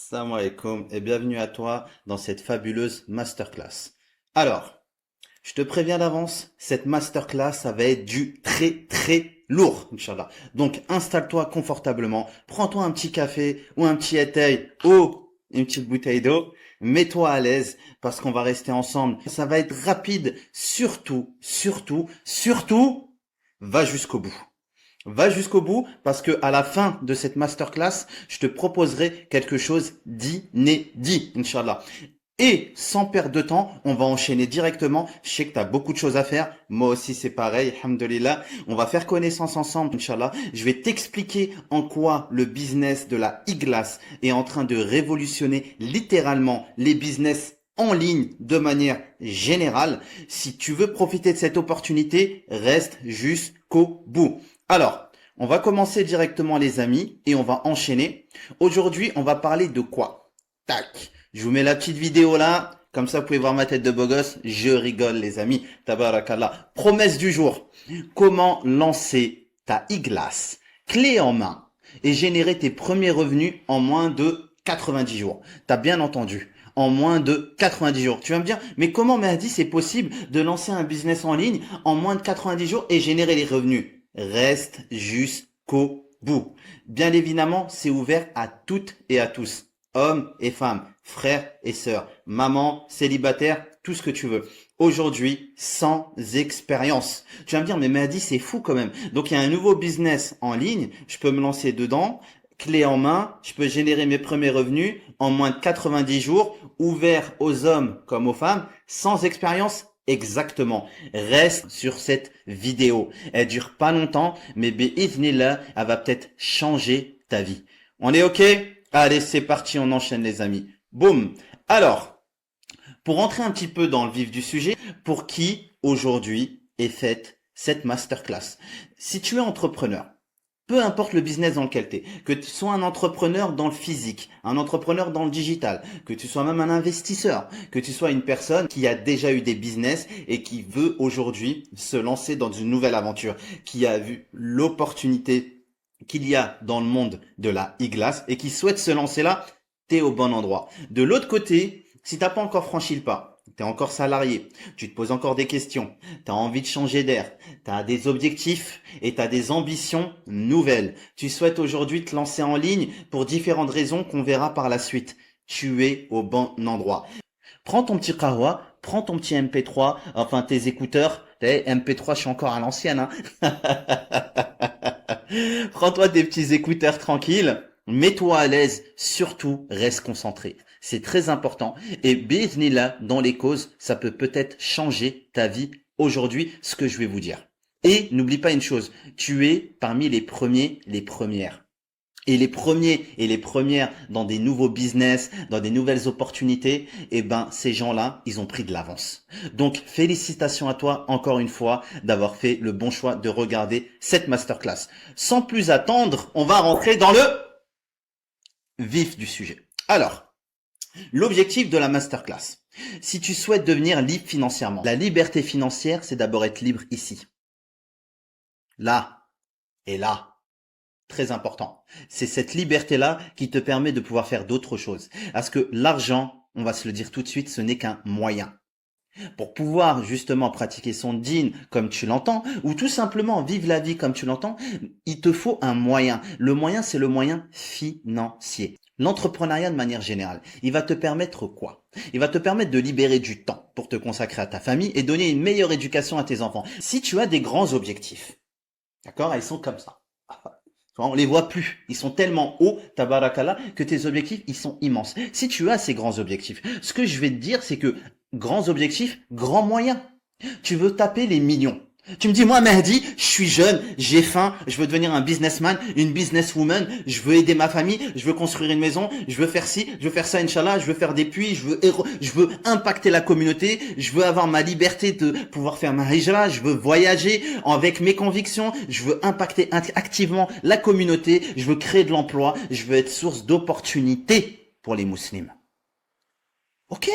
Salam alaikum et bienvenue à toi dans cette fabuleuse masterclass. Alors, je te préviens d'avance, cette masterclass, ça va être du très très lourd, Inch'Allah. Donc, installe-toi confortablement, prends-toi un petit café ou un petit éteil ou une petite bouteille d'eau, mets-toi à l'aise parce qu'on va rester ensemble. Ça va être rapide, surtout, va jusqu'au bout. Va jusqu'au bout parce que à la fin de cette masterclass, je te proposerai quelque chose d'inédit, Inch'Allah. Et sans perdre de temps, on va enchaîner directement. Je sais que tu as beaucoup de choses à faire. Moi aussi, c'est pareil. Alhamdulillah. On va faire connaissance ensemble, Inch'Allah. Je vais t'expliquer en quoi le business de la e-glace est en train de révolutionner littéralement les business en ligne de manière générale. Si tu veux profiter de cette opportunité, reste jusqu'au bout. Alors, on va commencer directement les amis et on va enchaîner. Aujourd'hui, on va parler de quoi? Tac. Je vous mets la petite vidéo là. Comme ça, vous pouvez voir ma tête de beau gosse. Je rigole les amis. Tabarakallah. Promesse du jour. Comment lancer ta e-glace clé en main et générer tes premiers revenus en moins de 90 jours. T'as bien entendu. En moins de 90 jours. Tu vas me dire, mais comment Mehdi c'est possible de lancer un business en ligne en moins de 90 jours et générer les revenus? Reste jusqu'au bout. Bien évidemment, c'est ouvert à toutes et à tous. Hommes et femmes, frères et sœurs, maman, célibataire, tout ce que tu veux. Aujourd'hui, sans expérience. Tu vas me dire, mais Mehdi, c'est fou quand même. Donc, il y a un nouveau business en ligne. Je peux me lancer dedans. Clé en main, je peux générer mes premiers revenus en moins de 90 jours, ouvert aux hommes comme aux femmes, sans expérience. Exactement. Reste sur cette vidéo. Elle dure pas longtemps, mais bi'idhnillah, elle va peut-être changer ta vie. On est OK? Allez, c'est parti, on enchaîne les amis. Boum. Alors, pour rentrer un petit peu dans le vif du sujet, pour qui aujourd'hui est faite cette masterclass? Si tu es entrepreneur, peu importe le business dans lequel tu es, que tu sois un entrepreneur dans le physique, un entrepreneur dans le digital, que tu sois même un investisseur, que tu sois une personne qui a déjà eu des business et qui veut aujourd'hui se lancer dans une nouvelle aventure, qui a vu l'opportunité qu'il y a dans le monde de la e-glace et qui souhaite se lancer là, t'es au bon endroit. De l'autre côté, si t'as pas encore franchi le pas, t'es encore salarié, tu te poses encore des questions, t'as envie de changer d'air, t'as des objectifs et t'as des ambitions nouvelles. Tu souhaites aujourd'hui te lancer en ligne pour différentes raisons qu'on verra par la suite. Tu es au bon endroit. Prends ton petit kahwa, prends ton petit MP3, enfin tes écouteurs. MP3, je suis encore à l'ancienne, hein. Prends-toi tes petits écouteurs tranquilles, mets-toi à l'aise, surtout reste concentré. C'est très important et bi'idhnillah, dans les causes, ça peut peut-être changer ta vie aujourd'hui, ce que je vais vous dire. Et n'oublie pas une chose, tu es parmi les premiers, les premières. Et les premiers et les premières dans des nouveaux business, dans des nouvelles opportunités, eh ben, ces gens-là, ils ont pris de l'avance. Donc, félicitations à toi, encore une fois, d'avoir fait le bon choix de regarder cette masterclass. Sans plus attendre, on va rentrer dans le vif du sujet. Alors, l'objectif de la masterclass. Si tu souhaites devenir libre financièrement, la liberté financière, c'est d'abord être libre ici. Là et là. Très important. C'est cette liberté-là qui te permet de pouvoir faire d'autres choses. Parce que l'argent, on va se le dire tout de suite, ce n'est qu'un moyen. Pour pouvoir justement pratiquer son dîn comme tu l'entends, ou tout simplement vivre la vie comme tu l'entends, il te faut un moyen. Le moyen, c'est le moyen financier. L'entrepreneuriat de manière générale, il va te permettre quoi? Il va te permettre de libérer du temps pour te consacrer à ta famille et donner une meilleure éducation à tes enfants. Si tu as des grands objectifs, d'accord, ils sont comme ça. On les voit plus. Ils sont tellement hauts, tabarakallah, que tes objectifs, ils sont immenses. Si tu as ces grands objectifs, ce que je vais te dire, c'est que grands objectifs, grands moyens. Tu veux taper les millions. Tu me dis, moi, Mehdi, je suis jeune, j'ai faim, je veux devenir un businessman, une businesswoman, je veux aider ma famille, je veux construire une maison, je veux faire ci, je veux faire ça, Inch'Allah, je veux faire des puits, je veux impacter la communauté, je veux avoir ma liberté de pouvoir faire ma hijra, je veux voyager avec mes convictions, je veux impacter activement la communauté, je veux créer de l'emploi, je veux être source d'opportunités pour les musulmans. Ok?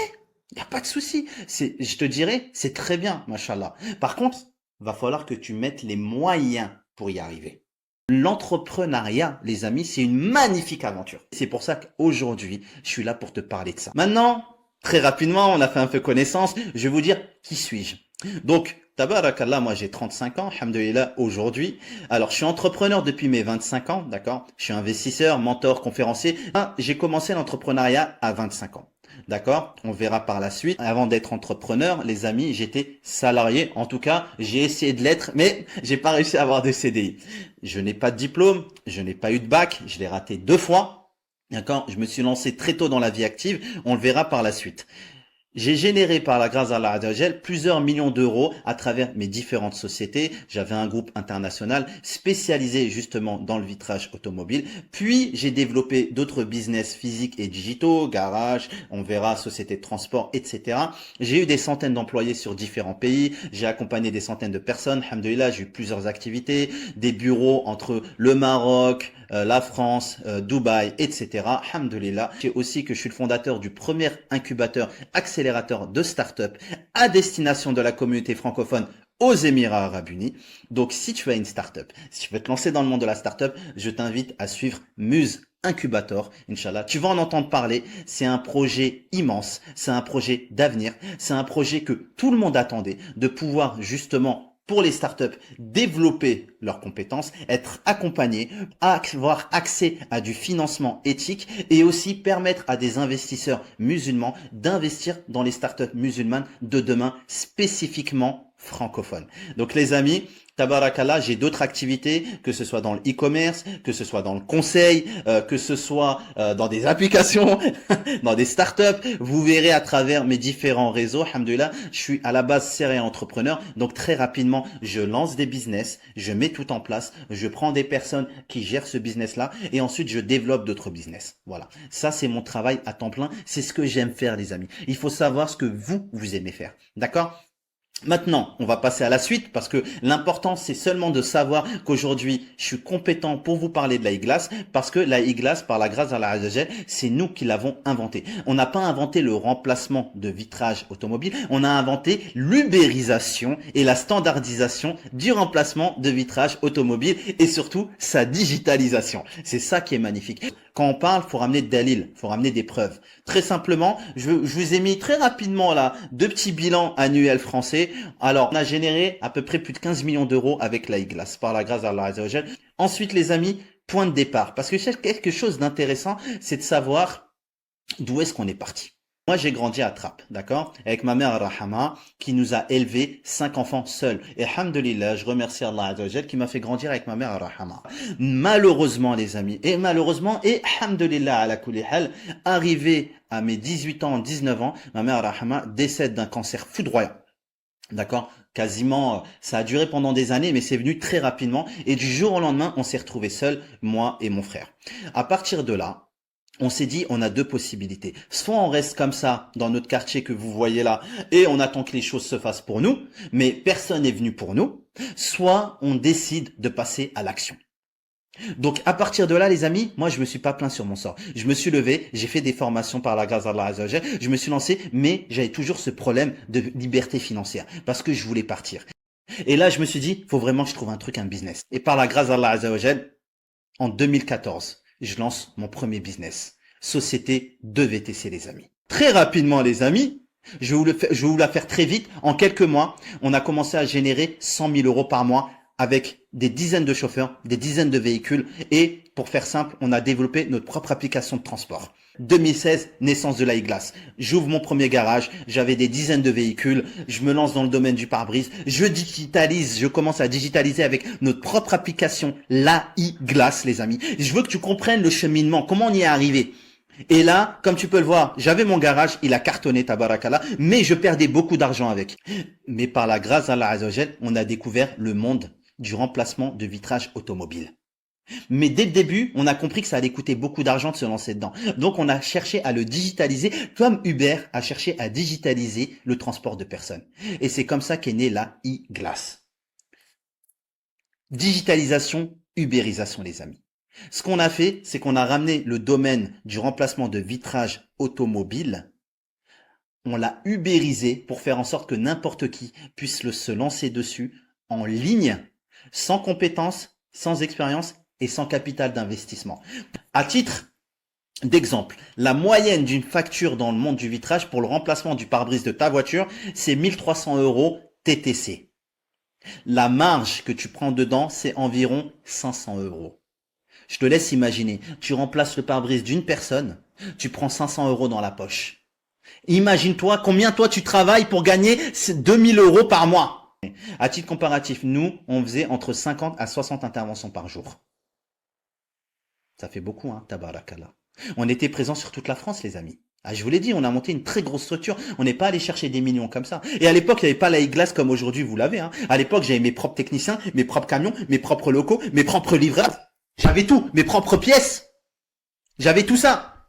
Il n'y a pas de souci. Je te dirais, c'est très bien, machallah. Par contre, va falloir que tu mettes les moyens pour y arriver. L'entrepreneuriat, les amis, c'est une magnifique aventure. C'est pour ça qu'aujourd'hui, je suis là pour te parler de ça. Maintenant, très rapidement, on a fait un peu connaissance. Je vais vous dire qui suis-je. Donc, tabarakallah, moi j'ai 35 ans, alhamdoulilah, aujourd'hui. Alors, je suis entrepreneur depuis mes 25 ans, d'accord? Je suis investisseur, mentor, conférencier. J'ai commencé l'entrepreneuriat à 25 ans. D'accord? On verra par la suite. Avant d'être entrepreneur, les amis, j'étais salarié. En tout cas, j'ai essayé de l'être, mais j'ai pas réussi à avoir de CDI. Je n'ai pas de diplôme, je n'ai pas eu de bac, je l'ai raté 2 fois. D'accord? Je me suis lancé très tôt dans la vie active. On le verra par la suite. J'ai généré par la grâce d'Allah Azzawajal plusieurs millions d'euros à travers mes différentes sociétés. J'avais un groupe international spécialisé justement dans le vitrage automobile. Puis j'ai développé d'autres business physiques et digitaux, garage, on verra, société de transport, etc. J'ai eu des centaines d'employés sur différents pays. J'ai accompagné des centaines de personnes. Alhamdoulilah, j'ai eu plusieurs activités, des bureaux entre le Maroc, la France, Dubaï, etc. Alhamdoulilah. J'ai aussi que je suis le fondateur du premier incubateur accélérateur de start-up à destination de la communauté francophone aux Émirats Arabes Unis. Donc, si tu as une start-up, si tu veux te lancer dans le monde de la start-up, je t'invite à suivre Muse Incubator, Inch'Allah. Tu vas en entendre parler. C'est un projet immense. C'est un projet d'avenir. C'est un projet que tout le monde attendait de pouvoir justement pour les startups, développer leurs compétences, être accompagnés, avoir accès à du financement éthique et aussi permettre à des investisseurs musulmans d'investir dans les startups musulmanes de demain spécifiquement francophones. Donc les amis, tabarakallah, j'ai d'autres activités, que ce soit dans le e-commerce, que ce soit dans le conseil, que ce soit dans des applications, dans des startups. Vous verrez à travers mes différents réseaux, alhamdoulilah, je suis à la base sérieux entrepreneur. Donc très rapidement, je lance des business, je mets tout en place, je prends des personnes qui gèrent ce business-là et ensuite je développe d'autres business. Voilà, ça c'est mon travail à temps plein. C'est ce que j'aime faire, les amis. Il faut savoir ce que vous aimez faire. D'accord? Maintenant, on va passer à la suite parce que l'important, c'est seulement de savoir qu'aujourd'hui, je suis compétent pour vous parler de la e-glace parce que la e-glace, par la grâce d'Allah Azzawajal, c'est nous qui l'avons inventé. On n'a pas inventé le remplacement de vitrage automobile, on a inventé l'ubérisation et la standardisation du remplacement de vitrage automobile et surtout sa digitalisation. C'est ça qui est magnifique. Quand on parle, faut ramener de dalil, faut ramener des preuves. Très simplement, je vous ai mis très rapidement là 2 petits bilans annuels français. Alors, on a généré à peu près plus de 15 millions d'euros avec la e-glace, par la grâce d'Allah Azzawajal. Ensuite, les amis, point de départ. Parce que c'est quelque chose d'intéressant, c'est de savoir d'où est-ce qu'on est parti. Moi, j'ai grandi à Trappes, d'accord, avec ma mère Rahama, qui nous a élevés 5 enfants seuls. Et alhamdoulilah, je remercie Allah Azzawajal qui m'a fait grandir avec ma mère Rahama. Malheureusement, les amis, et alhamdoulilah ala kulli hal, arrivé à mes 18 ans, 19 ans, ma mère Rahama décède d'un cancer foudroyant. D'accord? Quasiment, ça a duré pendant des années, mais c'est venu très rapidement. Et du jour au lendemain, on s'est retrouvés seuls, moi et mon frère. À partir de là, on s'est dit, on a 2 possibilités. Soit on reste comme ça dans notre quartier que vous voyez là et on attend que les choses se fassent pour nous, mais personne n'est venu pour nous. Soit on décide de passer à l'action. Donc à partir de là, les amis, moi je me suis pas plaint sur mon sort. Je me suis levé, j'ai fait des formations par la grâce d'Allah Azzawajal, je me suis lancé, mais j'avais toujours ce problème de liberté financière parce que je voulais partir. Et là, je me suis dit, faut vraiment que je trouve un business. Et par la grâce d'Allah Azzawajal, en 2014, je lance mon premier business. Société de VTC, les amis. Très rapidement, les amis, je vais vous la faire très vite. En quelques mois, on a commencé à générer 100 000 euros par mois avec des dizaines de chauffeurs, des dizaines de véhicules. Et pour faire simple, on a développé notre propre application de transport. 2016, naissance de la e-glace. J'ouvre mon premier garage, j'avais des dizaines de véhicules, je me lance dans le domaine du pare-brise, je commence à digitaliser avec notre propre application, la e-glace, les amis. Je veux que tu comprennes le cheminement, comment on y est arrivé. Et là, comme tu peux le voir, j'avais mon garage, il a cartonné, tabarakallah, mais je perdais beaucoup d'argent avec. Mais par la grâce d'Allah Azzawajal, on a découvert le monde du remplacement de vitrage automobile. Mais dès le début, on a compris que ça allait coûter beaucoup d'argent de se lancer dedans. Donc, on a cherché à le digitaliser comme Uber a cherché à digitaliser le transport de personnes. Et c'est comme ça qu'est née la e-glace. Digitalisation, ubérisation, les amis. Ce qu'on a fait, c'est qu'on a ramené le domaine du remplacement de vitrage automobile. On l'a ubérisé pour faire en sorte que n'importe qui puisse se lancer dessus en ligne, sans compétences, sans expérience et sans capital d'investissement. À titre d'exemple, la moyenne d'une facture dans le monde du vitrage pour le remplacement du pare-brise de ta voiture, c'est 1300 € TTC. La marge que tu prends dedans, c'est environ 500 €. Je te laisse imaginer, tu remplaces le pare-brise d'une personne, tu prends 500 € dans la poche. Imagine-toi combien toi tu travailles pour gagner 2000 € par mois. À titre comparatif, nous, on faisait entre 50 à 60 interventions par jour. Ça fait beaucoup, hein, tabarakallah. On était présents sur toute la France, les amis. Ah, je vous l'ai dit, on a monté une très grosse structure. On n'est pas allé chercher des millions comme ça. Et à l'époque, il n'y avait pas la e-glace comme aujourd'hui, vous l'avez. Hein. À l'époque, j'avais mes propres techniciens, mes propres camions, mes propres locaux, mes propres livreurs. J'avais tout, mes propres pièces. J'avais tout ça.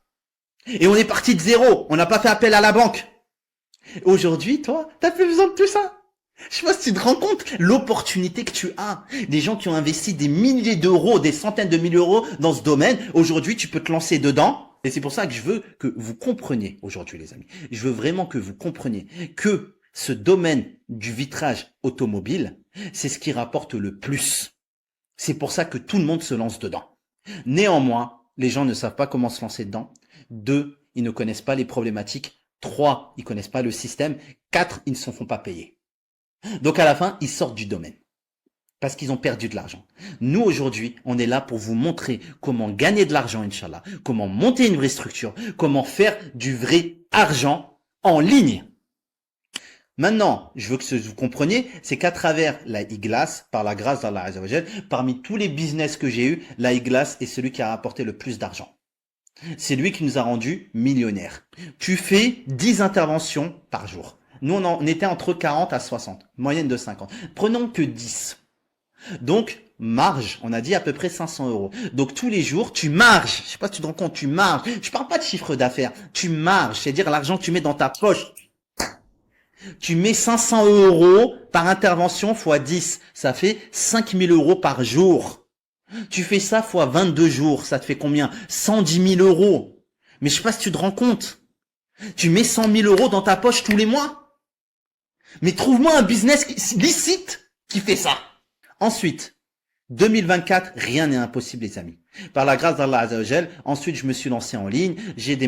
Et on est parti de zéro. On n'a pas fait appel à la banque. Aujourd'hui, toi, t'as plus besoin de tout ça. Je sais pas si tu te rends compte l'opportunité que tu as. Des gens qui ont investi des milliers d'euros, des centaines de milliers d'euros dans ce domaine. Aujourd'hui, tu peux te lancer dedans. Et c'est pour ça que je veux que vous compreniez aujourd'hui, les amis. Je veux vraiment que vous compreniez que ce domaine du vitrage automobile, c'est ce qui rapporte le plus. C'est pour ça que tout le monde se lance dedans. Néanmoins, les gens ne savent pas comment se lancer dedans. 2, ils ne connaissent pas les problématiques. 3, ils connaissent pas le système. 4, ils ne s'en font pas payer. Donc à la fin, ils sortent du domaine parce qu'ils ont perdu de l'argent. Nous, aujourd'hui, on est là pour vous montrer comment gagner de l'argent, Inch'Allah, comment monter une vraie structure, comment faire du vrai argent en ligne. Maintenant, je veux que vous compreniez, c'est qu'à travers la e-glace, par la grâce d'Allah Azza wa Jal, parmi tous les business que j'ai eu, la e-glace est celui qui a rapporté le plus d'argent. C'est lui qui nous a rendus millionnaires. Tu fais 10 interventions par jour. Nous, on était entre 40 à 60, moyenne de 50. Prenons que 10. Donc, marge, on a dit à peu près 500 €. Donc, tous les jours, tu marges. Je sais pas si tu te rends compte, tu marges. Je parle pas de chiffre d'affaires. Tu marges, c'est-à-dire l'argent que tu mets dans ta poche. Tu mets 500 € par intervention fois 10. Ça fait 5000 € par jour. Tu fais ça fois 22 jours. Ça te fait combien? 110 000 €. Mais je sais pas si tu te rends compte. Tu mets 100 000 € dans ta poche tous les mois. Mais trouve-moi un business licite qui fait ça. Ensuite, 2024, rien n'est impossible, les amis. Par la grâce d'Allah Azza wa Jal, ensuite je me suis lancé en ligne.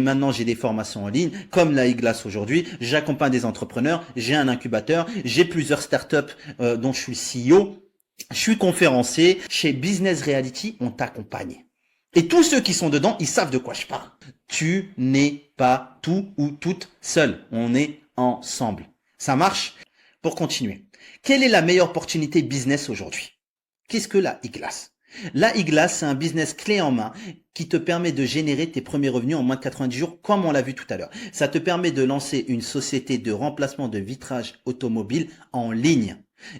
Maintenant j'ai des formations en ligne, comme la e-glace aujourd'hui. J'accompagne des entrepreneurs, j'ai un incubateur, j'ai plusieurs startups dont je suis CEO. Je suis conférencier. Chez Business Reality, on t'accompagne. Et tous ceux qui sont dedans, ils savent de quoi je parle. Tu n'es pas tout ou toute seul. On est ensemble. Ça marche? Pour continuer, quelle est la meilleure opportunité business aujourd'hui? Qu'est-ce que la e-glace? La e-glace, c'est un business clé en main qui te permet de générer tes premiers revenus en moins de 90 jours, comme on l'a vu tout à l'heure. Ça te permet de lancer une société de remplacement de vitrage automobile en ligne.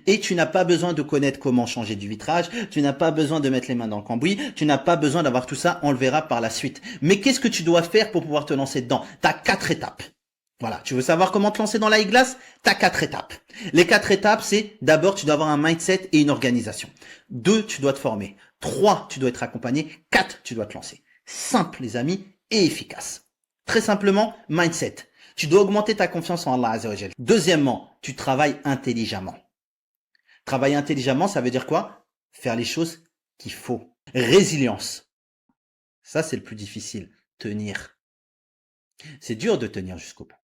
Et tu n'as pas besoin de connaître comment changer du vitrage, tu n'as pas besoin de mettre les mains dans le cambouis, tu n'as pas besoin d'avoir tout ça, on le verra par la suite. Mais qu'est-ce que tu dois faire pour pouvoir te lancer dedans? Tu as 4 étapes. Voilà, tu veux savoir comment te lancer dans la e-glace? Tu as 4 étapes. Les 4 étapes, c'est d'abord, tu dois avoir un mindset et une organisation. 2, tu dois te former. 3, tu dois être accompagné. 4, tu dois te lancer. Simple, les amis, et efficace. Très simplement, mindset. Tu dois augmenter ta confiance en Allah Azza wa Jal. Deuxièmement, tu travailles intelligemment. Travailler intelligemment, ça veut dire quoi? Faire les choses qu'il faut. Résilience. Ça, c'est le plus difficile. Tenir. C'est dur de tenir jusqu'au bout.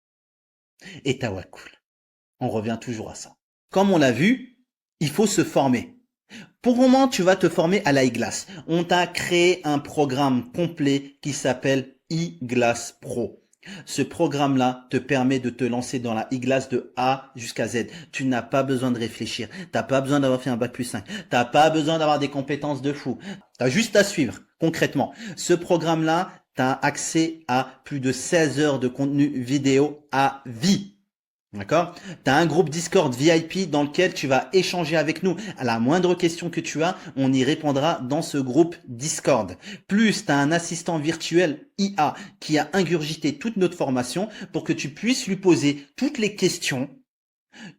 Et tawakkul. On revient toujours à ça. Comme on l'a vu, il faut se former. Pour le moment, tu vas te former à la e-glace. On t'a créé un programme complet qui s'appelle e-glace Pro. Ce programme-là te permet de te lancer dans la e-glace de A jusqu'à Z. Tu n'as pas besoin de réfléchir. T'as pas besoin d'avoir fait un bac+5. T'as pas besoin d'avoir des compétences de fou. T'as juste à suivre, concrètement. Ce programme-là, t'as accès à plus de 16 heures de contenu vidéo à vie. D'accord? Tu as un groupe Discord VIP dans lequel tu vas échanger avec nous. À la moindre question que tu as, on y répondra dans ce groupe Discord. Plus, tu as un assistant virtuel IA qui a ingurgité toute notre formation pour que tu puisses lui poser toutes les questions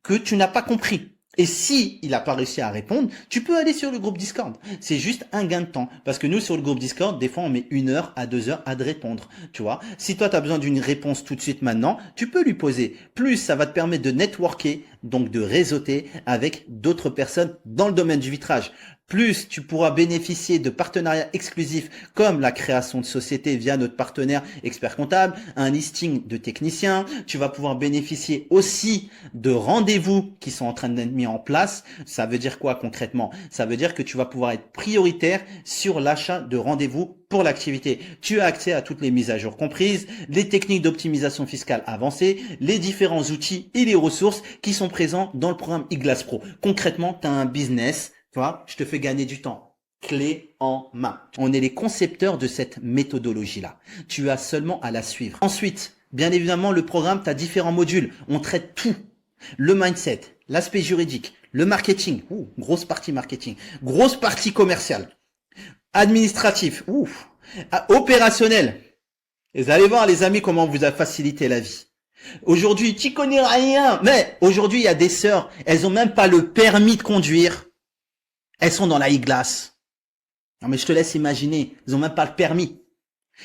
que tu n'as pas compris. Et si il n'a pas réussi à répondre, tu peux aller sur le groupe Discord. C'est juste un gain de temps. Parce que nous, sur le groupe Discord, des fois, on met 1 heure à 2 heures à te répondre. Tu vois, si toi, tu as besoin d'une réponse tout de suite maintenant, tu peux lui poser. Plus, ça va te permettre de networker, donc de réseauter avec d'autres personnes dans le domaine du vitrage. Plus tu pourras bénéficier de partenariats exclusifs comme la création de sociétés via notre partenaire expert comptable, un listing de techniciens. Tu vas pouvoir bénéficier aussi de rendez-vous qui sont en train d'être mis en place. Ça veut dire quoi concrètement? Ça veut dire que tu vas pouvoir être prioritaire sur l'achat de rendez-vous pour l'activité. Tu as accès à toutes les mises à jour comprises, les techniques d'optimisation fiscale avancées, les différents outils et les ressources qui sont présents dans le programme eGlass Pro. Concrètement, tu as un business. Tu vois, je te fais gagner du temps. Clé en main. On est les concepteurs de cette méthodologie-là. Tu as seulement à la suivre. Ensuite, bien évidemment, le programme, tu as différents modules. On traite tout. Le mindset, l'aspect juridique, le marketing. Grosse partie marketing. Grosse partie commerciale. Administratif. Opérationnel. Vous allez voir, les amis, comment on vous a facilité la vie. Aujourd'hui, tu connais rien. Mais aujourd'hui, il y a des sœurs. Elles ont même pas le permis de conduire. Elles sont dans la e-glace. Non mais je te laisse imaginer, ils ont même pas le permis.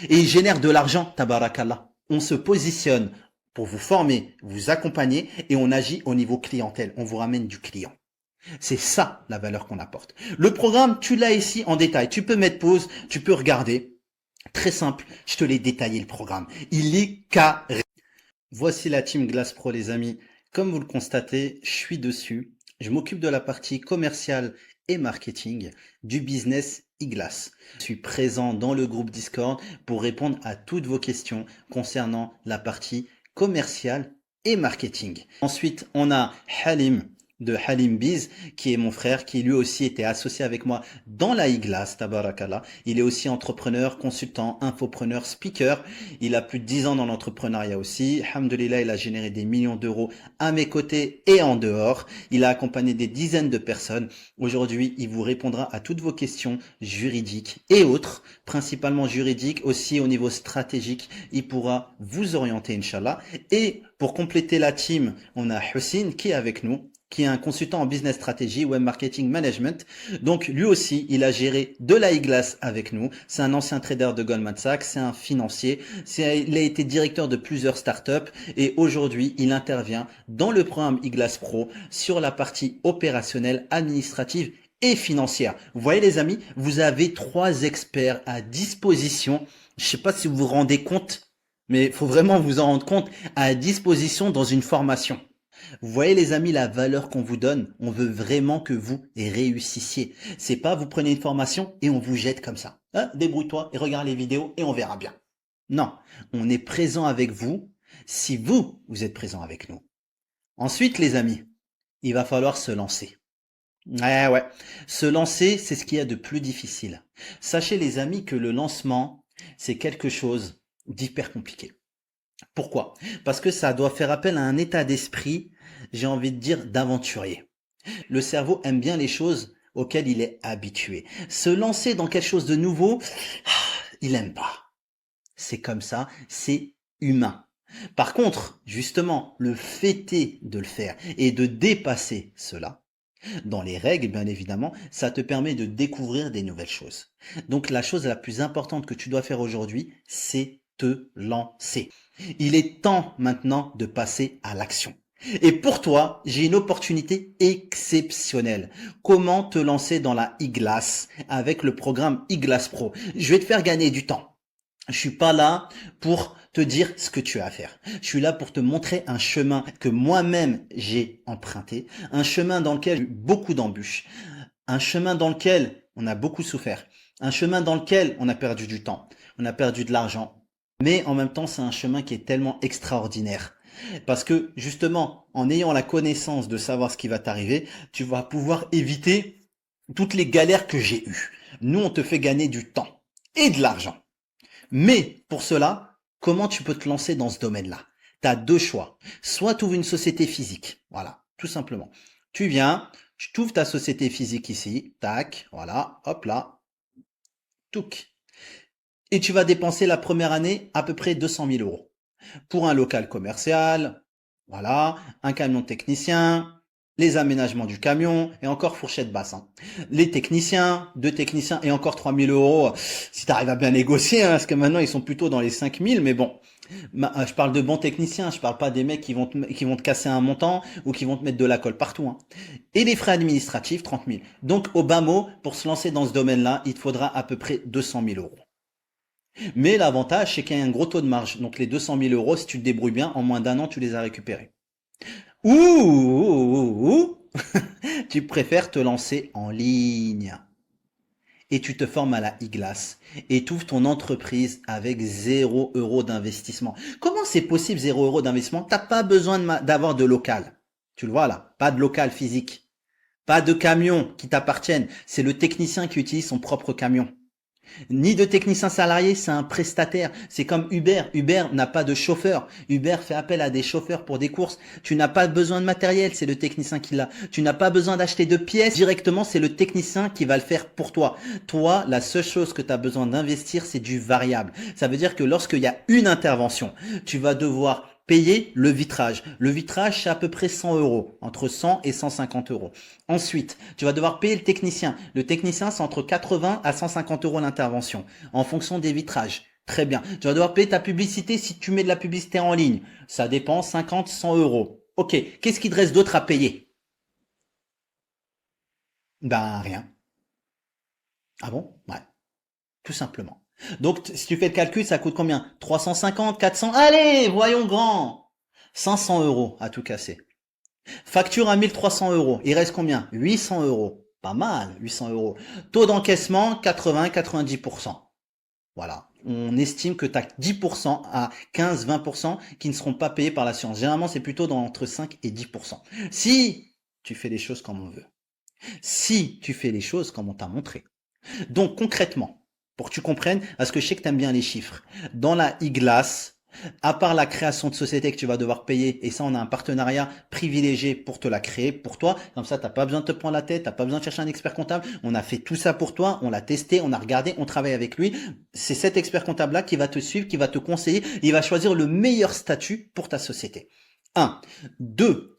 Et ils génèrent de l'argent, tabarakallah. On se positionne pour vous former, vous accompagner et on agit au niveau clientèle. On vous ramène du client. C'est ça la valeur qu'on apporte. Le programme, tu l'as ici en détail. Tu peux mettre pause, tu peux regarder. Très simple, je te l'ai détaillé le programme. Il est carré. Voici la team Glass Pro les amis. Comme vous le constatez, je suis dessus. Je m'occupe de la partie commerciale et marketing du business eGlass. Je suis présent dans le groupe Discord pour répondre à toutes vos questions concernant la partie commerciale et marketing. Ensuite, on a Halim de Halim Biz, qui est mon frère, qui lui aussi était associé avec moi dans la eGlass, tabarakallah. Il est aussi entrepreneur, consultant, infopreneur, speaker. Il a plus de 10 ans dans l'entrepreneuriat aussi. Alhamdulillah, il a généré des millions d'euros à mes côtés et en dehors. Il a accompagné des dizaines de personnes. Aujourd'hui, il vous répondra à toutes vos questions juridiques et autres, principalement juridiques, aussi au niveau stratégique. Il pourra vous orienter, Inch'Allah. Et pour compléter la team, on a Hussein qui est avec nous, qui est un consultant en business stratégie, web marketing management. Donc lui aussi, il a géré de la e-glace avec nous. C'est un ancien trader de Goldman Sachs, c'est un financier. Il a été directeur de plusieurs startups et aujourd'hui, il intervient dans le programme eGlass Pro sur la partie opérationnelle, administrative et financière. Vous voyez les amis, vous avez 3 experts à disposition. Je ne sais pas si vous vous rendez compte, mais il faut vraiment vous en rendre compte, à disposition dans une formation. Vous voyez les amis la valeur qu'on vous donne, on veut vraiment que vous réussissiez. C'est pas vous prenez une formation et on vous jette comme ça. Hein, débrouille-toi et regarde les vidéos et on verra bien. Non, on est présent avec vous si vous êtes présent avec nous. Ensuite les amis, il va falloir se lancer. Ouais. Se lancer, c'est ce qu'il y a de plus difficile. Sachez les amis que le lancement, c'est quelque chose d'hyper compliqué. Pourquoi? Parce que ça doit faire appel à un état d'esprit, j'ai envie de dire, d'aventurier. Le cerveau aime bien les choses auxquelles il est habitué. Se lancer dans quelque chose de nouveau, il aime pas. C'est comme ça, c'est humain. Par contre, justement, le fait est de le faire et de dépasser cela, dans les règles, bien évidemment, ça te permet de découvrir des nouvelles choses. Donc la chose la plus importante que tu dois faire aujourd'hui, c'est te lancer. Il est temps maintenant de passer à l'action. Et pour toi, j'ai une opportunité exceptionnelle. Comment te lancer dans la eGlass avec le programme eGlass Pro? Je vais te faire gagner du temps. Je suis pas là pour te dire ce que tu as à faire. Je suis là pour te montrer un chemin que moi-même j'ai emprunté, un chemin dans lequel j'ai eu beaucoup d'embûches, un chemin dans lequel on a beaucoup souffert, un chemin dans lequel on a perdu du temps, on a perdu de l'argent. Mais en même temps, c'est un chemin qui est tellement extraordinaire. Parce que justement, en ayant la connaissance de savoir ce qui va t'arriver, tu vas pouvoir éviter toutes les galères que j'ai eues. Nous, on te fait gagner du temps et de l'argent. Mais pour cela, comment tu peux te lancer dans ce domaine-là? Tu as 2 choix. Soit tu ouvres une société physique. Voilà, tout simplement. Tu viens, tu t'ouvres ta société physique ici. Tac, voilà, hop là. Touc. Et tu vas dépenser la première année à peu près 200 000 euros. Pour un local commercial, voilà, un camion de technicien, les aménagements du camion et encore fourchette basse, hein. Les techniciens, deux techniciens et encore 3 000 euros si tu arrives à bien négocier, hein, parce que maintenant ils sont plutôt dans les 5 000, mais bon. Je parle de bons techniciens, je parle pas des mecs qui vont te casser un montant ou qui vont te mettre de la colle partout, hein. Et les frais administratifs, 30 000. Donc au bas mot, pour se lancer dans ce domaine-là, il te faudra à peu près 200 000 euros. Mais l'avantage, c'est qu'il y a un gros taux de marge. Donc les 200 000 euros, si tu te débrouilles bien, en moins d'un an, tu les as récupérés. Ouh, tu préfères te lancer en ligne et tu te formes à la e-glace et tu ouvres ton entreprise avec 0 € d'investissement. Comment c'est possible 0 € d'investissement? T'as pas besoin d'avoir de local. Tu le vois là, pas de local physique, pas de camion qui t'appartiennent. C'est le technicien qui utilise son propre camion. Ni de technicien salarié, c'est un prestataire. C'est comme Uber. Uber n'a pas de chauffeur. Uber fait appel à des chauffeurs pour des courses. Tu n'as pas besoin de matériel, c'est le technicien qui l'a. Tu n'as pas besoin d'acheter de pièces directement, c'est le technicien qui va le faire pour toi. Toi, la seule chose que tu as besoin d'investir, c'est du variable. Ça veut dire que lorsqu'il y a une intervention, tu vas devoir payer le vitrage. Le vitrage, c'est à peu près 100 euros, entre 100 et 150 euros. Ensuite, tu vas devoir payer le technicien. Le technicien, c'est entre 80 à 150 euros l'intervention, en fonction des vitrages. Très bien. Tu vas devoir payer ta publicité si tu mets de la publicité en ligne. Ça dépend, 50, 100 euros. Ok, qu'est-ce qu'il te reste d'autre à payer? Ben, rien. Ah bon? Ouais, tout simplement. Donc, si tu fais le calcul, ça coûte combien? 350, 400? Allez, voyons grand! 500 euros à tout casser. Facture à 1 300 euros. Il reste combien? 800 euros. Pas mal, 800 euros. Taux d'encaissement, 80-90%. Voilà. On estime que tu as 10% à 15-20% qui ne seront pas payés par l'assurance. Généralement, c'est plutôt dans entre 5 et 10%. Si tu fais les choses comme on veut. Si tu fais les choses comme on t'a montré. Donc, concrètement, pour que tu comprennes, parce que je sais que tu aimes bien les chiffres, dans la e-glace, à part la création de société que tu vas devoir payer, et ça on a un partenariat privilégié pour te la créer pour toi, comme ça t'as pas besoin de te prendre la tête, t'as pas besoin de chercher un expert comptable, on a fait tout ça pour toi, on l'a testé, on a regardé, on travaille avec lui, c'est cet expert comptable là qui va te suivre, qui va te conseiller, il va choisir le meilleur statut pour ta société. 1. 2.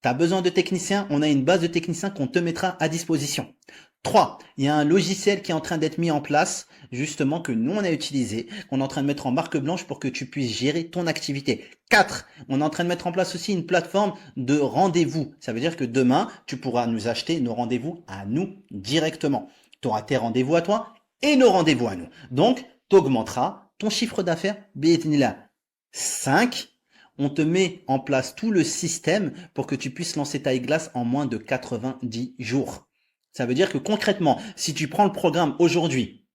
T'as besoin de techniciens, on a une base de techniciens qu'on te mettra à disposition. 3. Il y a un logiciel qui est en train d'être mis en place, justement, que nous on a utilisé, qu'on est en train de mettre en marque blanche pour que tu puisses gérer ton activité. 4. On est en train de mettre en place aussi une plateforme de rendez-vous. Ça veut dire que demain, tu pourras nous acheter nos rendez-vous à nous directement. Tu auras tes rendez-vous à toi et nos rendez-vous à nous. Donc, tu augmenteras ton chiffre d'affaires, bi'idhnillah. 5. On te met en place tout le système pour que tu puisses lancer ta e-glace en moins de 90 jours. Ça veut dire que concrètement, si tu prends le programme aujourd'hui,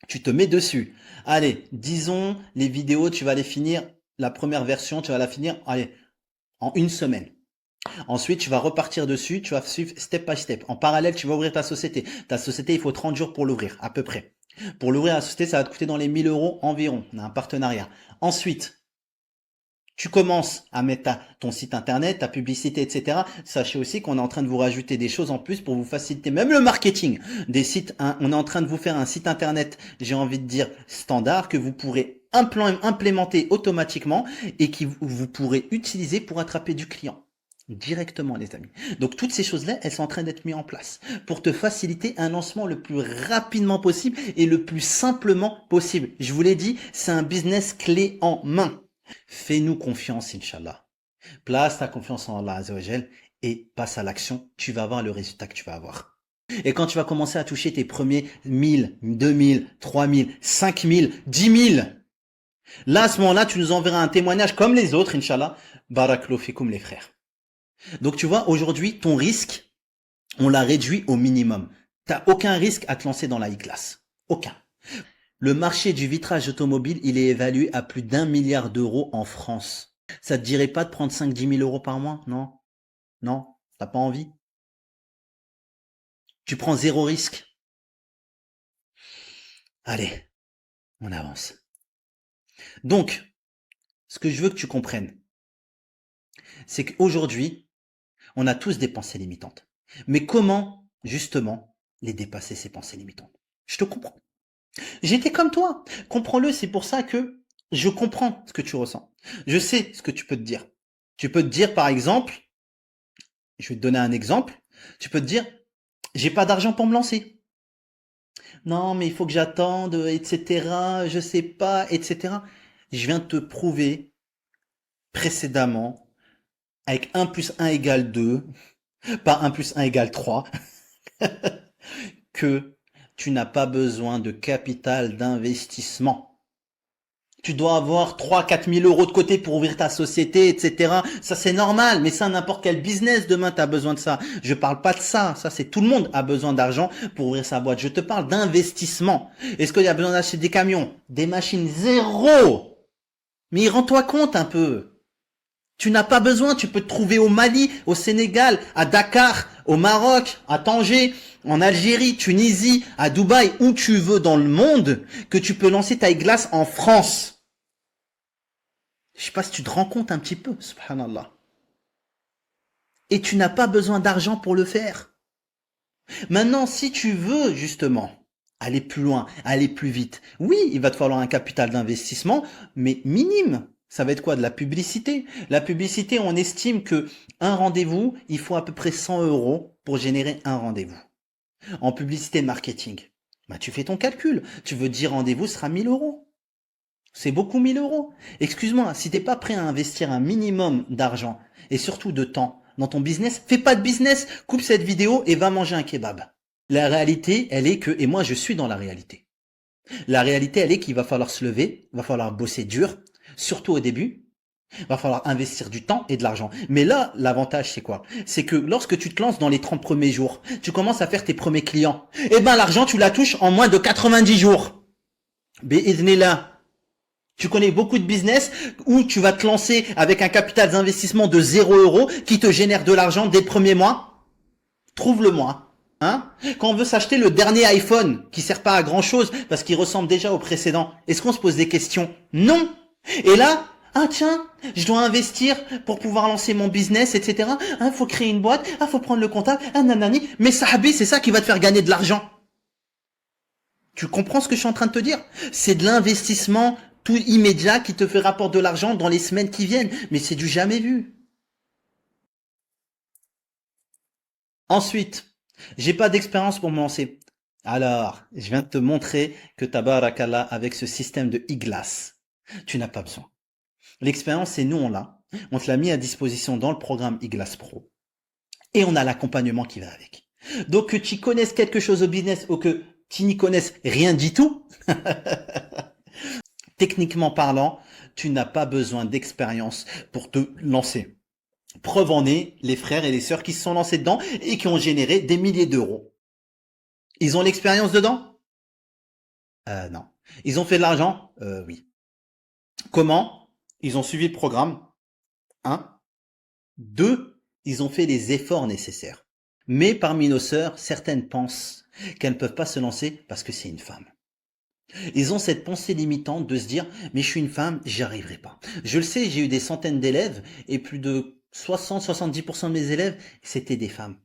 tu te mets dessus. Allez, disons les vidéos, tu vas les finir, la première version, tu vas la finir, allez, en une semaine. Ensuite, tu vas repartir dessus, tu vas suivre step by step. En parallèle, tu vas ouvrir ta société. Ta société, il faut 30 jours pour l'ouvrir, à peu près. Pour l'ouvrir la société, ça va te coûter dans les 1 000 euros environ. On a un partenariat. Ensuite, tu commences à mettre ton site internet, ta publicité, etc. Sachez aussi qu'on est en train de vous rajouter des choses en plus pour vous faciliter même le marketing des sites. On est en train de vous faire un site internet, j'ai envie de dire standard, que vous pourrez implémenter automatiquement et que vous pourrez utiliser pour attraper du client. Directement, les amis. Donc, toutes ces choses-là, elles sont en train d'être mises en place pour te faciliter un lancement le plus rapidement possible et le plus simplement possible. Je vous l'ai dit, c'est un business clé en main. Fais-nous confiance, Inch'Allah. Place ta confiance en Allah Azzawajal et passe à l'action. Tu vas voir le résultat que tu vas avoir. Et quand tu vas commencer à toucher tes premiers 1000, 2000, 3000, 5000, 10 000, là, à ce moment-là, tu nous enverras un témoignage comme les autres, Inch'Allah. Barakallahu fikoum, les frères. Donc, tu vois, aujourd'hui, ton risque, on l'a réduit au minimum. T'as aucun risque à te lancer dans la e-class. Aucun. Le marché du vitrage automobile, il est évalué à plus d'1 milliard d'euros en France. Ça te dirait pas de prendre 5-10 000 euros par mois? Non? Non? T'as pas envie? Tu prends zéro risque? Allez, on avance. Donc, ce que je veux que tu comprennes, c'est qu'aujourd'hui, on a tous des pensées limitantes. Mais comment, justement, les dépasser, ces pensées limitantes? Je te comprends. J'étais comme toi. Comprends-le, c'est pour ça que je comprends ce que tu ressens. Je sais ce que tu peux te dire. Tu peux te dire, par exemple, Je vais te donner un exemple. Tu peux te dire, j'ai pas d'argent pour me lancer. Non, mais il faut que j'attende, etc. Je sais pas, etc. Je viens de te prouver précédemment, avec un plus un égale 2, pas un plus un égale 3, que tu n'as pas besoin de capital d'investissement. Tu dois avoir 3 à 4 000 euros de côté pour ouvrir ta société, etc. Ça, c'est normal, mais ça, n'importe quel business, demain, tu as besoin de ça. Je parle pas de ça. Ça, c'est tout le monde a besoin d'argent pour ouvrir sa boîte. Je te parle d'investissement. Est-ce qu'il y a besoin d'acheter des camions, des machines? Zéro. Mais rends-toi compte un peu. Tu n'as pas besoin, tu peux te trouver au Mali, au Sénégal, à Dakar, au Maroc, à Tanger, en Algérie, Tunisie, à Dubaï, où tu veux dans le monde, que tu peux lancer ta glace en France. Je sais pas si tu te rends compte un petit peu, subhanallah. Et tu n'as pas besoin d'argent pour le faire. Maintenant, si tu veux, justement, aller plus loin, aller plus vite, oui, il va te falloir un capital d'investissement, mais minime. Ça va être quoi? De la publicité. La publicité, on estime que un rendez-vous, il faut à peu près 100 euros pour générer un rendez-vous. En publicité marketing, bah, tu fais ton calcul. Tu veux 10 rendez-vous, ce sera 1 000 euros. C'est beaucoup 1 000 euros. Excuse-moi, si t'es pas prêt à investir un minimum d'argent et surtout de temps dans ton business, fais pas de business, coupe cette vidéo et va manger un kebab. La réalité, elle est que, et moi je suis dans la réalité. La réalité, elle est qu'il va falloir se lever, il va falloir bosser dur, surtout au début. Il va falloir investir du temps et de l'argent. Mais là, l'avantage, c'est quoi? C'est que lorsque tu te lances dans les 30 premiers jours, tu commences à faire tes premiers clients. Eh ben, l'argent, tu la touches en moins de 90 jours. Bi'idhnillah. Tu connais beaucoup de business où tu vas te lancer avec un capital d'investissement de 0 € qui te génère de l'argent dès le premier mois. Trouve-le-moi. Hein? Quand on veut s'acheter le dernier iPhone qui sert pas à grand chose parce qu'il ressemble déjà au précédent, est-ce qu'on se pose des questions? Non. Et là, ah tiens, je dois investir pour pouvoir lancer mon business, etc. Ah, faut créer une boîte, ah, faut prendre le comptable, ah, nanani. Mais sahabi, c'est ça qui va te faire gagner de l'argent. Tu comprends ce que je suis en train de te dire? C'est de l'investissement tout immédiat qui te fait rapporter de l'argent dans les semaines qui viennent. Mais c'est du jamais vu. Ensuite, j'ai pas d'expérience pour me lancer. Alors, je viens de te montrer que tabarakallah, avec ce système de e-glace, tu n'as pas besoin. L'expérience, c'est nous, on l'a. On te l'a mis à disposition dans le programme e-glace Pro. Et on a l'accompagnement qui va avec. Donc, que tu connaisses quelque chose au business ou que tu n'y connaisses rien du tout, techniquement parlant, tu n'as pas besoin d'expérience pour te lancer. Preuve en est, les frères et les sœurs qui se sont lancés dedans et qui ont généré des milliers d'euros. Ils ont l'expérience dedans? Non. Ils ont fait de l'argent? Oui. Comment? Ils ont suivi le programme. Un. Deux, ils ont fait les efforts nécessaires. Mais parmi nos sœurs, certaines pensent qu'elles ne peuvent pas se lancer parce que c'est une femme. Ils ont cette pensée limitante de se dire, mais je suis une femme, j'y arriverai pas. Je le sais, j'ai eu des centaines d'élèves et plus de 60-70% de mes élèves, c'était des femmes.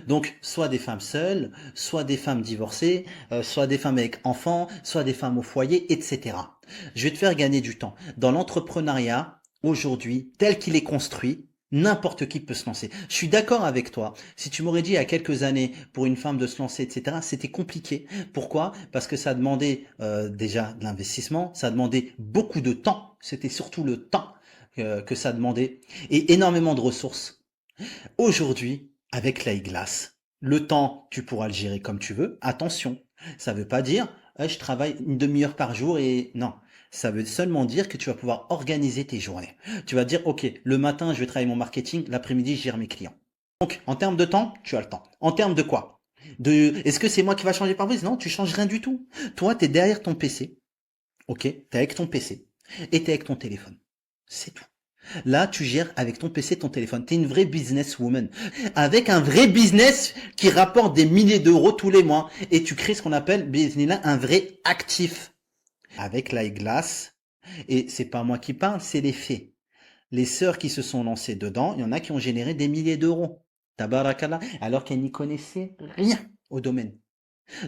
Donc, soit des femmes seules, soit des femmes divorcées, soit des femmes avec enfants, soit des femmes au foyer, etc. Je vais te faire gagner du temps. Dans l'entrepreneuriat, aujourd'hui, tel qu'il est construit, n'importe qui peut se lancer. Je suis d'accord avec toi. Si tu m'aurais dit il y a quelques années pour une femme de se lancer, etc., c'était compliqué. Pourquoi? Parce que ça demandait déjà de l'investissement, ça demandait beaucoup de temps. C'était surtout le temps que ça demandait et énormément de ressources. Aujourd'hui, avec la glace, le temps, tu pourras le gérer comme tu veux. Attention, ça veut pas dire je travaille une demi-heure par jour et non. Ça veut seulement dire que tu vas pouvoir organiser tes journées. Tu vas dire, ok, le matin, je vais travailler mon marketing, l'après-midi, je gère mes clients. Donc, en termes de temps, tu as le temps. En termes de quoi? Est-ce que c'est moi qui va changer par brise? Non, tu changes rien du tout. Toi, tu es derrière ton PC. Ok, tu es avec ton PC et tu es avec ton téléphone. C'est tout. Là, tu gères avec ton PC, ton téléphone. Tu es une vraie businesswoman. Avec un vrai business qui rapporte des milliers d'euros tous les mois. Et tu crées ce qu'on appelle, bismillah, un vrai actif. Avec l'iGlass. Et c'est pas moi qui parle, c'est les faits. Les sœurs qui se sont lancées dedans, il y en a qui ont généré des milliers d'euros. Tabarakallah. Alors qu'elles n'y connaissaient rien au domaine.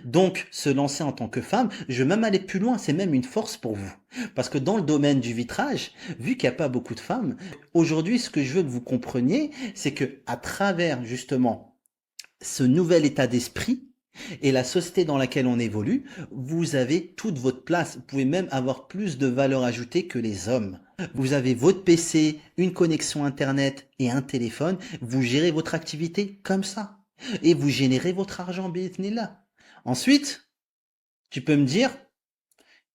Donc, se lancer en tant que femme, je vais même aller plus loin, c'est même une force pour vous. Parce que dans le domaine du vitrage, vu qu'il n'y a pas beaucoup de femmes, aujourd'hui, ce que je veux que vous compreniez, c'est que à travers justement ce nouvel état d'esprit et la société dans laquelle on évolue, vous avez toute votre place. Vous pouvez même avoir plus de valeur ajoutée que les hommes. Vous avez votre PC, une connexion Internet et un téléphone. Vous gérez votre activité comme ça. Et vous générez votre argent, bi'ithnillah. Ensuite, tu peux me dire,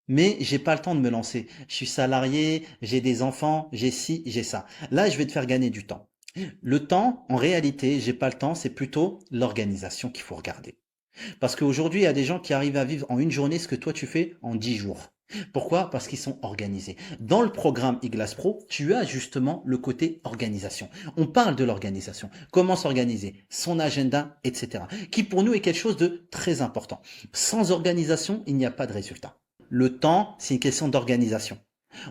mais j'ai pas le temps de me lancer. Je suis salarié, j'ai des enfants, j'ai ci, j'ai ça. Là, je vais te faire gagner du temps. Le temps, en réalité, j'ai pas le temps, c'est plutôt l'organisation qu'il faut regarder. Parce qu'aujourd'hui, il y a des gens qui arrivent à vivre en une journée ce que toi tu fais en 10 jours. Pourquoi? Parce qu'ils sont organisés. Dans le programme IGLAS Pro, tu as justement le côté organisation. On parle de l'organisation. Comment s'organiser, son agenda, etc. Qui pour nous est quelque chose de très important. Sans organisation, il n'y a pas de résultat. Le temps, c'est une question d'organisation.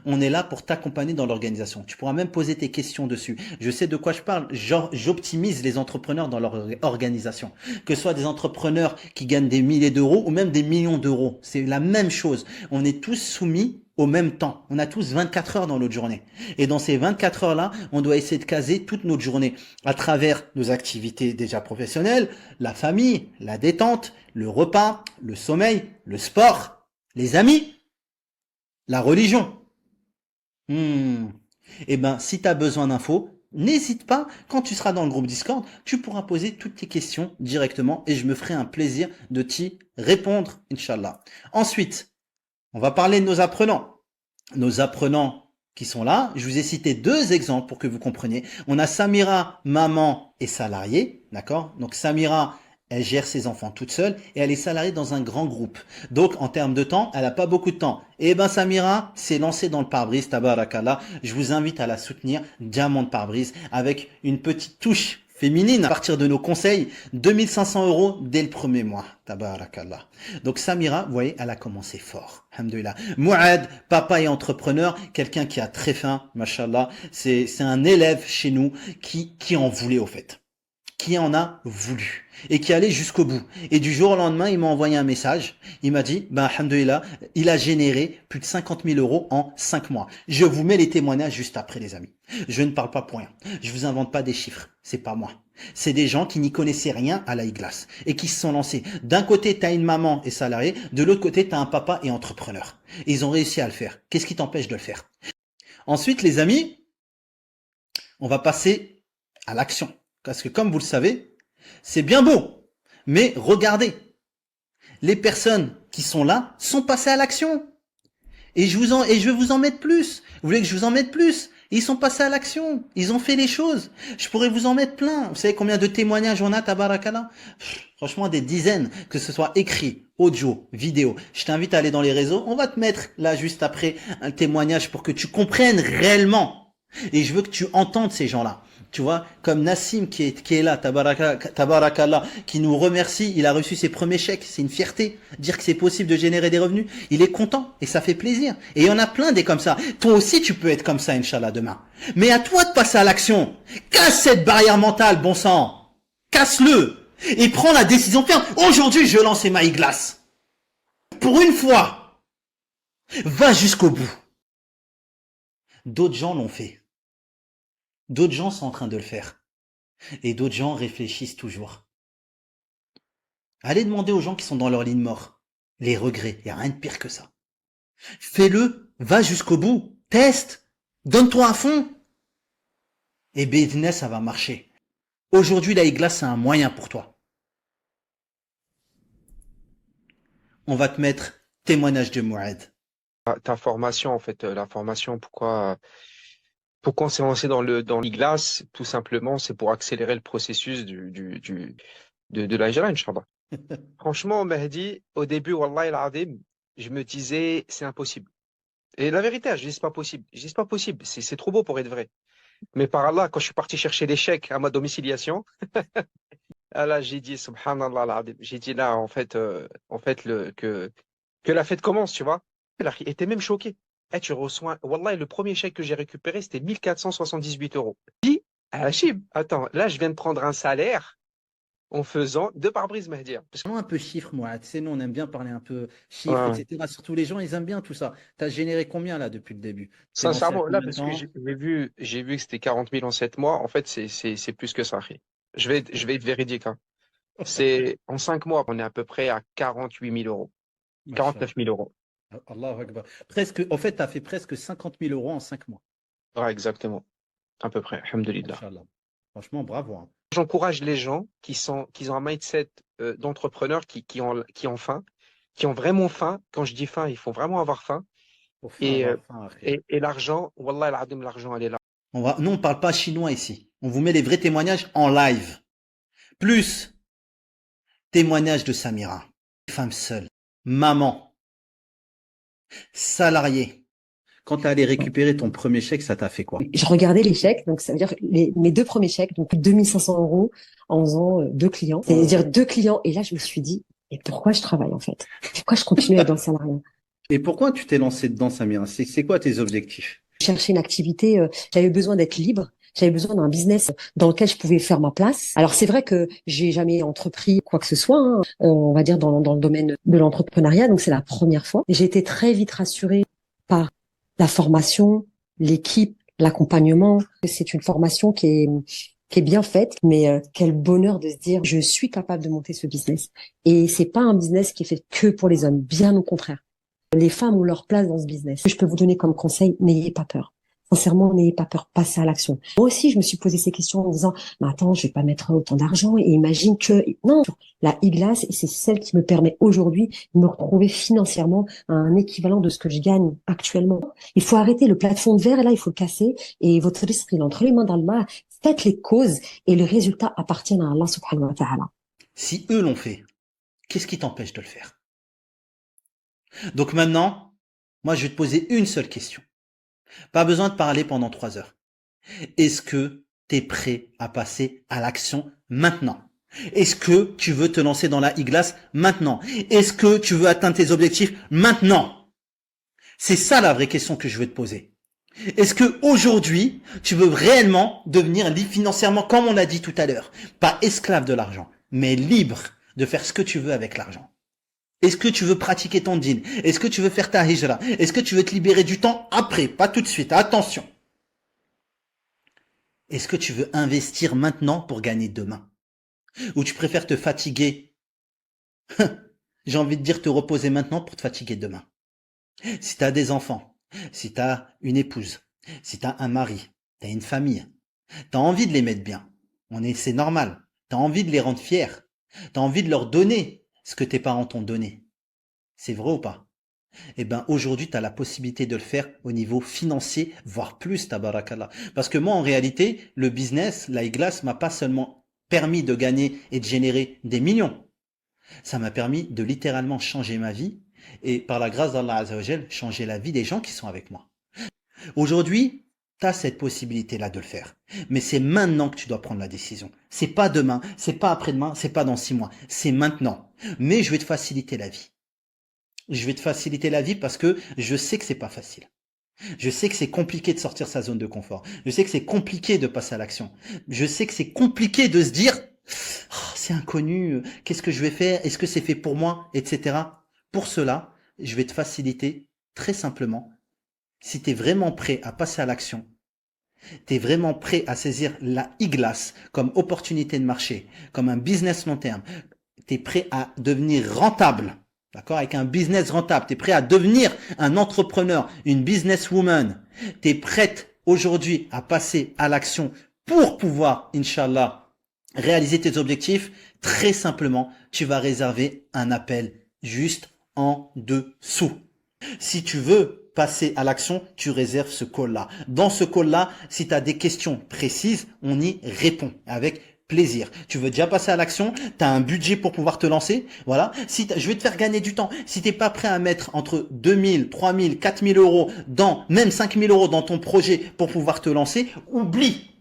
On est là pour t'accompagner dans l'organisation. Tu pourras même poser tes questions dessus. Je sais de quoi je parle. Genre, j'optimise les entrepreneurs dans leur organisation. Que ce soit des entrepreneurs qui gagnent des milliers d'euros ou même des millions d'euros. C'est la même chose. On est tous soumis au même temps. On a tous 24 heures dans notre journée. Et dans ces 24 heures-là, on doit essayer de caser toute notre journée à travers nos activités déjà professionnelles, la famille, la détente, le repas, le sommeil, le sport, les amis, la religion. Eh ben, si tu as besoin d'infos, n'hésite pas, quand tu seras dans le groupe Discord, tu pourras poser toutes tes questions directement et je me ferai un plaisir de t'y répondre, Inch'Allah. Ensuite, on va parler de nos apprenants. Nos apprenants qui sont là, je vous ai cité deux exemples pour que vous compreniez. On a Samira, maman et salariée, d'accord? Donc Samira, elle gère ses enfants toute seule et elle est salariée dans un grand groupe. Donc, en termes de temps, elle n'a pas beaucoup de temps. Eh ben, Samira s'est lancée dans le pare-brise, tabarakallah. Je vous invite à la soutenir, diamant de pare-brise, avec une petite touche féminine à partir de nos conseils, 2500 euros dès le premier mois. Tabarakallah. Donc Samira, vous voyez, elle a commencé fort. Alhamdoulilah. Mouad, papa et entrepreneur, quelqu'un qui a très faim, mashallah. C'est un élève chez nous qui en voulait au fait. Qui en a voulu et qui allait jusqu'au bout. Et du jour au lendemain, il m'a envoyé un message. Il m'a dit, ben, alhamdoulilah, il a généré plus de 50 000 euros en 5 mois. Je vous mets les témoignages juste après, les amis. Je ne parle pas pour rien. Je vous invente pas des chiffres. C'est pas moi. C'est des gens qui n'y connaissaient rien à la e-glace et qui se sont lancés. D'un côté, t'as une maman et salarié. De l'autre côté, t'as un papa et entrepreneur. Et ils ont réussi à le faire. Qu'est-ce qui t'empêche de le faire? Ensuite, les amis, on va passer à l'action. Parce que comme vous le savez, c'est bien beau, mais regardez, les personnes qui sont là sont passées à l'action. Et je vais vous en mettre plus. Vous voulez que je vous en mette plus? Ils sont passés à l'action. Ils ont fait les choses. Je pourrais vous en mettre plein. Vous savez combien de témoignages on a, tabarakallah? Franchement, des dizaines, que ce soit écrit, audio, vidéo. Je t'invite à aller dans les réseaux. On va te mettre là juste après un témoignage pour que tu comprennes réellement. Et je veux que tu entendes ces gens-là. Tu vois, comme Nassim qui est là, tabarakallah, qui nous remercie, il a reçu ses premiers chèques, c'est une fierté, dire que c'est possible de générer des revenus, il est content et ça fait plaisir. Et il y en a plein des comme ça. Toi aussi tu peux être comme ça, Inch'Allah, demain. Mais à toi de passer à l'action. Casse cette barrière mentale, bon sang. Casse-le. Et prends la décision ferme. Aujourd'hui, je lance ma e-glace. Pour une fois, va jusqu'au bout. D'autres gens l'ont fait. D'autres gens sont en train de le faire. Et d'autres gens réfléchissent toujours. Allez demander aux gens qui sont dans leur ligne mort. Les regrets, il n'y a rien de pire que ça. Fais-le, va jusqu'au bout, teste, donne-toi à fond. Et business, ça va marcher. Aujourd'hui, la e-glace, c'est un moyen pour toi. On va te mettre témoignage de Mouad. Ta formation, en fait, la formation, pourquoi on s'est lancé dans l'e-glace? Tout simplement, c'est pour accélérer le processus de l'Algérie, Inch'Allah. Franchement, Mehdi, au début, Wallah al-Azim, je me disais, c'est impossible. Et la vérité, je dis, c'est pas possible. Je dis, c'est pas possible. C'est trop beau pour être vrai. Mais par Allah, quand je suis parti chercher les chèques à ma domiciliation, ah là, j'ai dit, subhanallah al-Azim. J'ai dit là, que la fête commence, tu vois. Il était même choqué. Eh, tu reçois, Wallah, le premier chèque que j'ai récupéré, c'était 1478 euros. Je dis, Hachim, attends, là, je viens de prendre un salaire. en faisant de pare-brise Mahdia. Un peu chiffres, moi. Tu sais, nous, on aime bien parler un peu Ouais, chiffres, ouais. etc. Surtout les gens, ils aiment bien tout ça. Tu as généré combien là depuis le début? T'es lancé à Sincèrement, là, combien de parce que temps? j'ai vu que c'était 40 000 en 7 mois. En fait, c'est plus que ça, Akhi. Je vais être véridique, hein. C'est, en 5 mois, on est à peu près à 48 000 euros, Machallah. 49 000 euros. Allahu Akbar. Presque, en fait, tu as fait presque 50 000 € en 5 mois. Ouais, exactement. À peu près. Alhamdulillah. Machallah. Franchement, bravo, hein. J'encourage les gens qui ont un mindset d'entrepreneur, qui ont faim, qui ont vraiment faim. Quand je dis faim, il faut vraiment avoir faim. Faut fin Et, avoir faim, akhi. et l'argent, Wallah al-Adim, l'argent, elle est là. Nous, on parle pas chinois ici. On vous met les vrais témoignages en live. Plus témoignage de Samira. Femme seule. Maman. Salariée. Quand tu allé récupérer ton premier chèque, ça t'a fait quoi? Je regardais les chèques, donc ça veut dire mes deux premiers chèques, donc 2 500 € en faisant deux clients. C'est-à-dire deux clients. Et là, je me suis dit, et pourquoi je travaille en fait? Pourquoi je continue à être dans le salariat? Et pourquoi tu t'es lancé dedans, Samira? C'est quoi tes objectifs? Chercher une activité, j'avais besoin d'être libre. J'avais besoin d'un business dans lequel je pouvais faire ma place. Alors c'est vrai que j'ai jamais entrepris quoi que ce soit, hein, on va dire dans le domaine de l'entrepreneuriat, donc c'est la première fois. J'ai été très vite rassurée par la formation, l'équipe, l'accompagnement. C'est une formation qui est bien faite, mais quel bonheur de se dire je suis capable de monter ce business. Et c'est pas un business qui est fait que pour les hommes, bien au contraire. Les femmes ont leur place dans ce business. Je peux vous donner comme conseil, n'ayez pas peur. Sincèrement, n'ayez pas peur, passez à l'action. Moi aussi, je me suis posé ces questions en me disant, mais attends, je vais pas mettre autant d'argent et imagine que, non, la e-glace, c'est celle qui me permet aujourd'hui de me retrouver financièrement à un équivalent de ce que je gagne actuellement. Il faut arrêter le plafond de verre et là, il faut le casser et votre esprit est entre les mains d'Allah. Faites les causes et le résultat appartient à Allah subhanahu wa ta'ala. Si eux l'ont fait, qu'est-ce qui t'empêche de le faire? Donc maintenant, moi, je vais te poser une seule question. Pas besoin de parler pendant 3 heures. Est-ce que tu es prêt à passer à l'action maintenant? Est-ce que tu veux te lancer dans la e-glace maintenant? Est-ce que tu veux atteindre tes objectifs maintenant? C'est ça la vraie question que je veux te poser. Est-ce que aujourd'hui, tu veux réellement devenir libre financièrement, comme on l'a dit tout à l'heure, pas esclave de l'argent, mais libre de faire ce que tu veux avec l'argent? Est-ce que tu veux pratiquer ton dîn? Est-ce que tu veux faire ta hijra? Est-ce que tu veux te libérer du temps après? Pas tout de suite, attention. Est-ce que tu veux investir maintenant pour gagner demain? Ou tu préfères te fatiguer? J'ai envie de dire te reposer maintenant pour te fatiguer demain. Si tu as des enfants, si tu as une épouse, si tu as un mari, tu as une famille, tu as envie de les mettre bien. C'est normal. Tu as envie de les rendre fiers. Tu as envie de leur donner ce que tes parents t'ont donné. C'est vrai ou pas? Eh ben, aujourd'hui, tu as la possibilité de le faire au niveau financier, voire plus, tabarakallah. Parce que moi, en réalité, le business, la e-glace, m'a pas seulement permis de gagner et de générer des millions. Ça m'a permis de littéralement changer ma vie et par la grâce d'Allah Azzawajal, changer la vie des gens qui sont avec moi. Aujourd'hui, tu as cette possibilité-là de le faire. Mais c'est maintenant que tu dois prendre la décision. C'est pas demain, c'est pas après-demain, c'est pas dans 6 mois. C'est maintenant. Mais je vais te faciliter la vie. Je vais te faciliter la vie parce que je sais que c'est pas facile. Je sais que c'est compliqué de sortir sa zone de confort. Je sais que c'est compliqué de passer à l'action. Je sais que c'est compliqué de se dire, oh, c'est inconnu, qu'est-ce que je vais faire? Est-ce que c'est fait pour moi? Etc. Pour cela, je vais te faciliter très simplement. Si tu es vraiment prêt à passer à l'action, tu es vraiment prêt à saisir la e-glace comme opportunité de marché, comme un business long terme, tu es prêt à devenir rentable, d'accord, avec un business rentable, tu es prêt à devenir un entrepreneur, une businesswoman, tu es prête aujourd'hui à passer à l'action pour pouvoir, Inch'Allah, réaliser tes objectifs, très simplement, tu vas réserver un appel juste en dessous. Si tu veux passer à l'action, tu réserves ce call-là. Dans ce call-là, si tu as des questions précises, on y répond avec plaisir. Tu veux déjà passer à l'action, tu as un budget pour pouvoir te lancer, voilà. Je vais te faire gagner du temps. Si t'es pas prêt à mettre entre 2000, 3000, 4000 euros même 5000 euros dans ton projet pour pouvoir te lancer, oublie.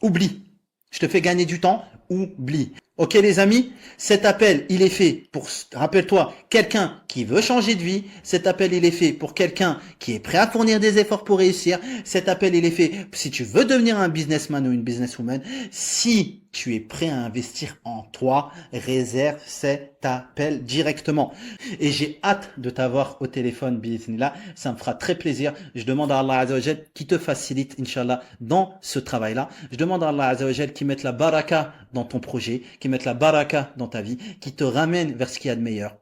Oublie. Je te fais gagner du temps, oublie. Ok les amis, cet appel il est fait pour, rappelle-toi, quelqu'un qui veut changer de vie. Cet appel il est fait pour quelqu'un qui est prêt à fournir des efforts pour réussir. Cet appel il est fait si tu veux devenir un businessman ou une businesswoman. Si tu es prêt à investir en toi, réserve cet appel directement. Et j'ai hâte de t'avoir au téléphone, bi'idhnillah. Ça me fera très plaisir. Je demande à Allah Azza wa Jal qui te facilite, Inch'Allah, dans ce travail-là. Je demande à Allah Azza wa Jal qui mette la baraka dans ton projet, qui mette la baraka dans ta vie, qui te ramène vers ce qu'il y a de meilleur,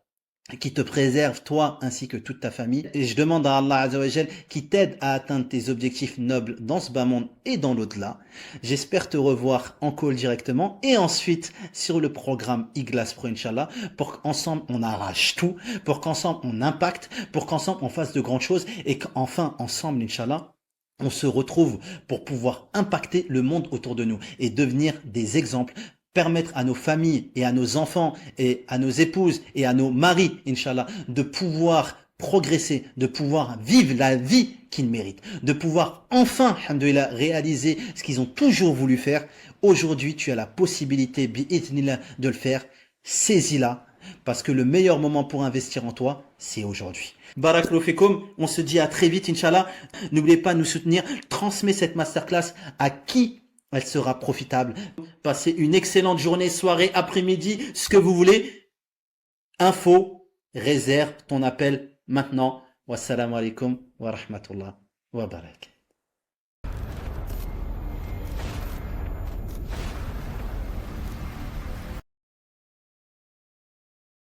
qui te préserve toi ainsi que toute ta famille. Et je demande à Allah Azza wa Jal qui t'aide à atteindre tes objectifs nobles dans ce bas monde et dans l'au-delà. J'espère te revoir en call directement et ensuite sur le programme Iglas Pro Inch'Allah pour qu'ensemble on arrache tout, pour qu'ensemble on impacte, pour qu'ensemble on fasse de grandes choses et qu'enfin ensemble Inch'Allah on se retrouve pour pouvoir impacter le monde autour de nous et devenir des exemples, permettre à nos familles et à nos enfants et à nos épouses et à nos maris, Inch'Allah, de pouvoir progresser, de pouvoir vivre la vie qu'ils méritent, de pouvoir enfin, alhamdoulilah, réaliser ce qu'ils ont toujours voulu faire. Aujourd'hui, tu as la possibilité, bi'idhnillah, de le faire. Saisis-la, parce que le meilleur moment pour investir en toi, c'est aujourd'hui. Barakallahu fikoum, on se dit à très vite, Inch'Allah. N'oubliez pas de nous soutenir, transmets cette masterclass à qui elle sera profitable. Passez une excellente journée, soirée, après-midi, ce que vous voulez. Info, réserve ton appel maintenant. Wassalamu alaikum wa rahmatullah wa barakatuh.